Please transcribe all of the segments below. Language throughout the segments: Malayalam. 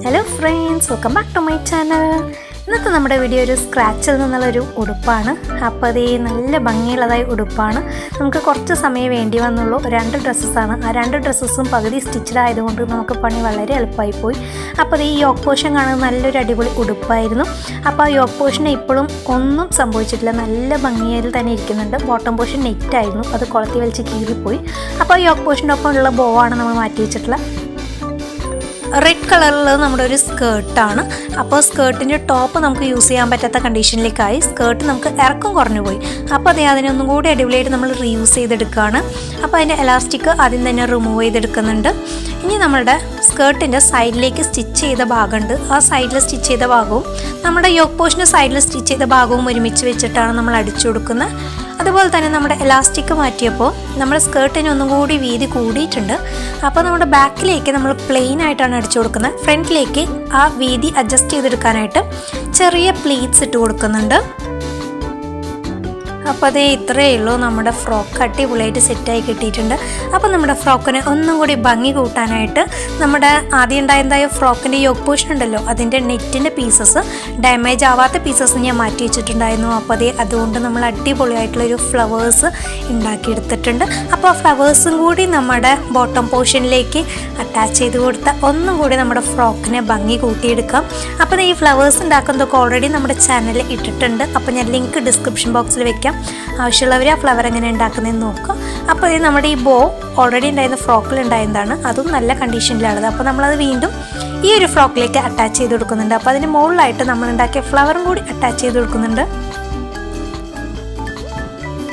Hello friends, welcome back to my channel. ഇന്നത്തെ നമ്മുടെ വീഡിയോ ഒരു സ്ക്രാച്ചിൽ നിന്നുള്ളൊരു ഉടുപ്പാണ്. അപ്പോൾ അത് നല്ല ഭംഗിയുള്ളതായ ഉടുപ്പാണ്. നമുക്ക് കുറച്ച് സമയം വേണ്ടി വന്നുള്ളൂ. 2 ഡ്രസ്സസാണ്. ആ 2 ഡ്രസ്സസും പകുതി സ്റ്റിച്ചഡ് ആയതുകൊണ്ട് നമുക്ക് പണി വളരെ എളുപ്പമായി പോയി. അപ്പോൾ അത് ഈ യോക്ക് പോർഷൻ കാണുന്ന നല്ലൊരു അടിപൊളി ഉടുപ്പായിരുന്നു. അപ്പോൾ ആ യോക്ക് പോർഷന് ഇപ്പോഴും ഒന്നും സംഭവിച്ചിട്ടില്ല. നല്ല ഭംഗിയിൽ തന്നെ ഇരിക്കുന്നുണ്ട്. ബോട്ടം പോർഷൻ നെറ്റായിരുന്നു, അത് കൊളത്തി വലിച്ച് കീറിപ്പോയി. അപ്പോൾ ആ യോക്ക് പോർഷൻ്റെ ഒപ്പം ഉള്ള ബോ ആണ് നമ്മൾ മാറ്റി വെച്ചിട്ടുള്ളത്. റെഡ് കളറിലുള്ളത് നമ്മുടെ ഒരു സ്കേർട്ടാണ്. അപ്പോൾ സ്കേർട്ടിൻ്റെ ടോപ്പ് നമുക്ക് യൂസ് ചെയ്യാൻ പറ്റാത്ത കണ്ടീഷനിലേക്കായി. സ്കേർട്ട് നമുക്ക് ഇറക്കം കുറഞ്ഞു പോയി. അപ്പോൾ അതിനൊന്നും കൂടി അടിപൊളിയായിട്ട് നമ്മൾ റീയൂസ് ചെയ്തെടുക്കുകയാണ്. അപ്പോൾ അതിൻ്റെ എലാസ്റ്റിക് ആദ്യം തന്നെ റിമൂവ് ചെയ്തെടുക്കുന്നുണ്ട്. ഇനി നമ്മുടെ സ്കേർട്ടിൻ്റെ സൈഡിലേക്ക് സ്റ്റിച്ച് ചെയ്ത ഭാഗമുണ്ട്. ആ സൈഡിൽ സ്റ്റിച്ച് ചെയ്ത ഭാഗവും നമ്മുടെ യോക്ക് പോർഷൻ്റെ സൈഡിൽ സ്റ്റിച്ച് ചെയ്ത ഭാഗവും ഒരുമിച്ച് വെച്ചിട്ടാണ് നമ്മൾ അടിച്ചു കൊടുക്കുന്നത്. അതുപോലെ തന്നെ നമ്മുടെ എലാസ്റ്റിക് മാറ്റിയപ്പോൾ നമ്മുടെ സ്കേർട്ടിന് ഒന്നും കൂടി വീതി കൂടിയിട്ടുണ്ട്. അപ്പോൾ നമ്മുടെ ബാക്കിലേക്ക് നമ്മൾ പ്ലെയിൻ ആയിട്ടാണ് അടിച്ചു കൊടുക്കുന്നത്. ഫ്രണ്ടിലേക്ക് ആ വീതി അഡ്ജസ്റ്റ് ചെയ്തെടുക്കാനായിട്ട് ചെറിയ പ്ലീറ്റ്സ് ഇട്ട് കൊടുക്കുന്നുണ്ട്. അപ്പോൾ അതേ ഇത്രയേ ഉള്ളൂ. നമ്മുടെ ഫ്രോക്ക് അടിപൊളിയായിട്ട് സെറ്റായി കിട്ടിയിട്ടുണ്ട്. അപ്പോൾ നമ്മുടെ ഫ്രോക്കിന് ഒന്നും കൂടി ഭംഗി കൂട്ടാനായിട്ട് നമ്മുടെ ആദ്യം ഉണ്ടായതായ ഫ്രോക്കിൻ്റെ യോക്ക് പോർഷൻ ഉണ്ടല്ലോ, അതിൻ്റെ നെറ്റിൻ്റെ പീസസ് ഡാമേജ് ആവാത്ത പീസസ് ഞാൻ മാറ്റി വെച്ചിട്ടുണ്ടായിരുന്നു. അപ്പോൾ അതുകൊണ്ട് നമ്മൾ അടിപൊളിയായിട്ടുള്ളൊരു ഫ്ലവേഴ്സ് ഉണ്ടാക്കിയെടുത്തിട്ടുണ്ട്. അപ്പോൾ ആ ഫ്ലവേഴ്സും കൂടി നമ്മുടെ ബോട്ടം പോർഷനിലേക്ക് അറ്റാച്ച് ചെയ്ത് കൊടുത്താൽ ഒന്നും കൂടി നമ്മുടെ ഫ്രോക്കിനെ ഭംഗി കൂട്ടിയെടുക്കാം. അപ്പോൾ ഈ ഫ്ലവേഴ്സ് ഉണ്ടാക്കുന്നതൊക്കെ ഓൾറെഡി നമ്മുടെ ചാനലിൽ ഇട്ടിട്ടുണ്ട്. അപ്പോൾ ഞാൻ ലിങ്ക് ഡിസ്ക്രിപ്ഷൻ ബോക്സിൽ വെക്കാം. ആവശ്യമുള്ളവർ ആ ഫ്ലവർ എങ്ങനെ ഉണ്ടാക്കുന്നതെന്ന് നോക്കാം. അപ്പോൾ ഇത് നമ്മുടെ ഈ ബോ ഓൾറെഡി ഉണ്ടായിരുന്ന ഫ്രോക്കിൽ ഉണ്ടായതാണ്. അതും നല്ല കണ്ടീഷനിലാണത്. അപ്പോൾ നമ്മളത് വീണ്ടും ഈ ഒരു ഫ്രോക്കിലേക്ക് അറ്റാച്ച് ചെയ്ത് കൊടുക്കുന്നുണ്ട്. അപ്പോൾ അതിന് മുകളിലായിട്ട് നമ്മൾ ഉണ്ടാക്കിയ ഫ്ലവറും കൂടി അറ്റാച്ച് ചെയ്ത് കൊടുക്കുന്നുണ്ട്.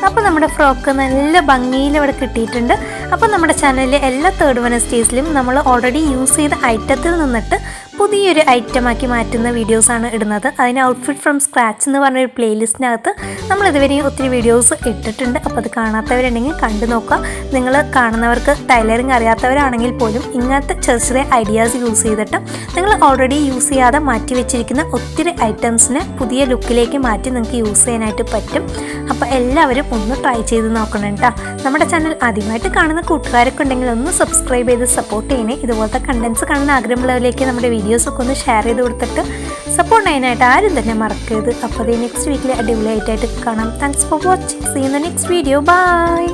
അപ്പോൾ നമ്മുടെ ഫ്രോക്ക് നല്ല ഭംഗിയിൽ ഇവിടെ കിട്ടിയിട്ടുണ്ട്. അപ്പോൾ നമ്മുടെ ചാനലിലെ എല്ലാ തേർഡ് വെനസ്ഡേസിലും നമ്മൾ ഓൾറെഡി യൂസ് ചെയ്ത ഐറ്റത്തിൽ നിന്നിട്ട് പുതിയൊരു ഐറ്റമാക്കി മാറ്റുന്ന വീഡിയോസാണ് ഇടുന്നത്. അതിന് ഔട്ട്ഫിറ്റ് ഫ്രം സ്ക്രാച്ച് എന്ന് പറഞ്ഞൊരു പ്ലേലിസ്റ്റിനകത്ത് നമ്മൾ ഇതുവരെയും ഒത്തിരി വീഡിയോസ് ഇട്ടിട്ടുണ്ട്. അപ്പോൾ അത് കാണാത്തവരുണ്ടെങ്കിൽ കണ്ടു നോക്കുക. നിങ്ങൾ കാണുന്നവർക്ക് ടൈലറിങ് അറിയാത്തവരാണെങ്കിൽ പോലും ഇങ്ങനത്തെ ചെറിയ ചെറിയ ഐഡിയാസ് യൂസ് ചെയ്തിട്ട് നിങ്ങൾ ഓൾറെഡി യൂസ് ചെയ്യാതെ മാറ്റി വെച്ചിരിക്കുന്ന ഒത്തിരി ഐറ്റംസിനെ പുതിയ ലുക്കിലേക്ക് മാറ്റി നിങ്ങൾക്ക് യൂസ് ചെയ്യാനായിട്ട് പറ്റും. അപ്പോൾ എല്ലാവരും ഒന്ന് ട്രൈ ചെയ്ത് നോക്കണം കേട്ടോ. നമ്മുടെ ചാനൽ ആദ്യമായിട്ട് കാണുന്ന കൂട്ടുകാരൊക്കെ ഉണ്ടെങ്കിൽ ഒന്ന് സബ്സ്ക്രൈബ് ചെയ്ത് സപ്പോർട്ട് ചെയ്യണേ. ഇതുപോലത്തെ കണ്ടൻസ് കാണുന്ന ആഗ്രഹമുള്ളവരിലേക്ക് നമ്മുടെ വീഡിയോസൊക്കെ ഒന്ന് ഷെയർ ചെയ്ത് കൊടുത്തിട്ട് സപ്പോർട്ട് ചെയ്യാനായിട്ട് ആരും തന്നെ മറക്കരുത്. അപ്പോൾ നെക്സ്റ്റ് വീക്കിൽ അടിപൊളിയായിട്ട് കാണാം. Thanks for watching. See in the next video. By.